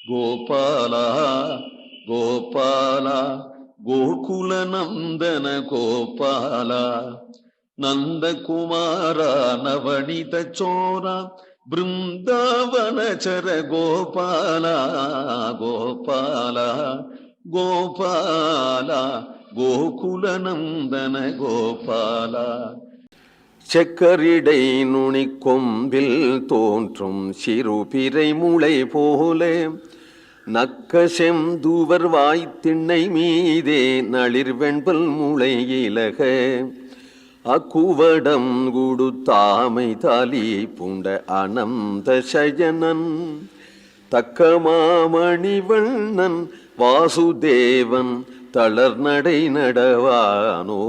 கோபால கோபால கோகுல நந்தன கோபால நந்தகுமார நவனித சோர பிருந்தாவனச்சர கோபால கோபால கோபால கோகுல நந்தன கோபால. செக்கரிடை நுனி கொம்பில் தோன்றும் சிறுபிறை முளை போலே நக்க செந்தூவர் வாய்த்திண்ணை மீதே நளிர் வெண்பல் முளை இலக அக்குவடம் குடுத்தாமை தாலி பூண்ட அனந்த சயனன் தக்க மாமணிவண்ணன் வாசுதேவன் தளர்நடை நடவானோ.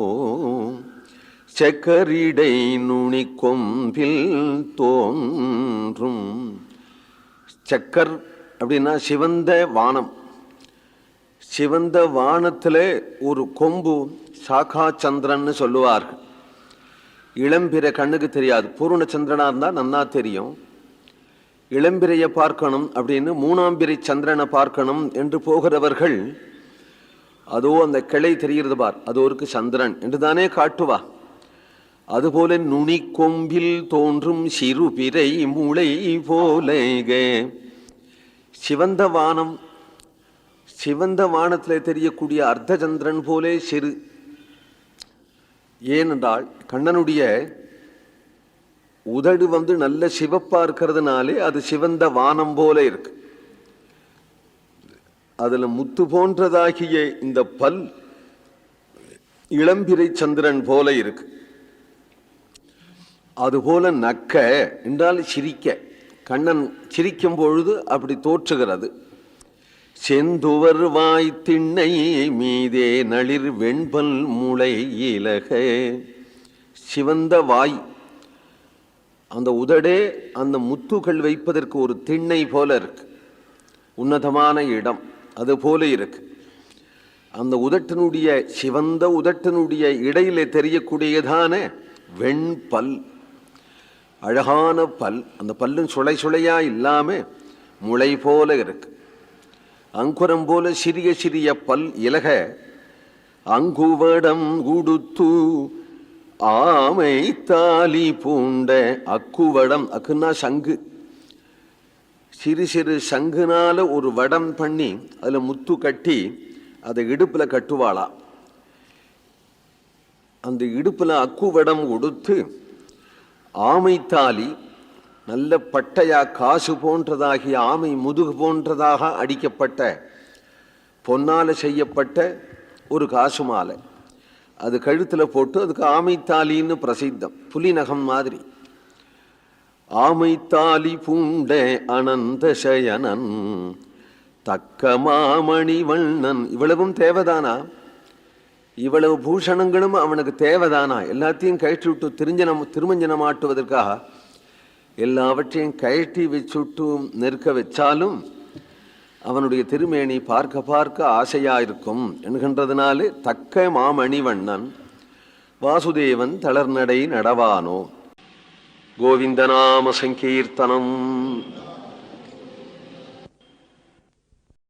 செக்கரிடை நுனி கொம்பில் தோன்றும். செக்கர் அப்படின்னா சிவந்த வானம். சிவந்த வானத்தில் ஒரு கொம்பு சாகா சந்திரன்னு சொல்லுவார்கள். இளம்பிறை கண்ணுக்கு தெரியாது, பூர்ண சந்திரனாக இருந்தால் நன்னா தெரியும். இளம்பிறையை பார்க்கணும் அப்படின்னு மூணாம்பிறை சந்திரனை பார்க்கணும் என்று போகிறவர்கள் அதோ அந்த கிளை தெரிகிறது பார், அது ஒருக்கு சந்திரன் என்று தானே காட்டுவா. அதுபோல நுனி கொம்பில் தோன்றும் சிறுபிறை முளை போலேக சிவந்த வானம். சிவந்த வானத்தில் தெரியக்கூடிய அர்த்தச்சந்திரன் போலே சிறு. ஏனென்றால் கண்ணனுடைய உதடு நல்ல சிவப்பா இருக்கிறதுனாலே அது சிவந்த வானம் போல இருக்கு. அதுல முத்து போன்றதாகிய இந்த பல் இளம்பிறை சந்திரன் போல இருக்கு. அதுபோல நக்க என்றால் சிரிக்க, கண்ணன் சிரிக்கும் பொழுது அப்படி தோற்றுகிறது. செந்துவர் வாய் திண்ணை மீதே நளிர் வெண்பல் முளை இலக சிவந்த வாய், அந்த உதடே அந்த முத்துகள் வைப்பதற்கு ஒரு திண்ணை போல இருக்கு, உன்னதமான இடம் அது போல இருக்கு. அந்த உதட்டினுடைய சிவந்த உதட்டினுடைய இடையிலே தெரியக்கூடியதான வெண்பல், அழகான பல். அந்த பல்லும் சுளை சுளையா இல்லாம முளை போல இருக்கு. அங்குரம் போல சிறிய சிறிய பல் இலக அங்குவடம் குடுத்து ஆமை தாலி பூண்ட அக்குவடம். அக்குன்னா சங்கு. சிறு சிறு சங்குனால ஒரு வடம் பண்ணி அதுல முத்து கட்டி அதை இடுப்புல கட்டுவாளா. அந்த இடுப்புல அக்குவடம் கொடுத்து ஆமைத்தாலி நல்ல பட்டையா காசு போன்றதாகிய ஆமை முதுகு போன்றதாக அடிக்கப்பட்ட பொன்னால செய்யப்பட்ட ஒரு காசு மாலை அது கழுத்துல போட்டு அதுக்கு ஆமைத்தாலின்னு பிரசித்தம், புலி நகம் மாதிரி. ஆமைத்தாலி பூண்ட அனந்த சயனன் தக்க மாமணி வண்ணன். இவ்வளவும் தேவைதானா? இவ்வளவு பூஷணங்களும் அவனுக்கு தேவைதானா? எல்லாத்தையும் கழற்றி விட்டு திருமஞ்சனமாட்டுவதற்காக எல்லாவற்றையும் கழட்டி வச்சுட்டு நிற்க வச்சாலும் அவனுடைய திருமேனி பார்க்க பார்க்க ஆசையாயிருக்கும் என்கின்றதுனாலே தக்க மாமணிவண்ணன் வாசுதேவன் தளர்நடை நடவானோ. கோவிந்தநாம சங்கீர்த்தனம்.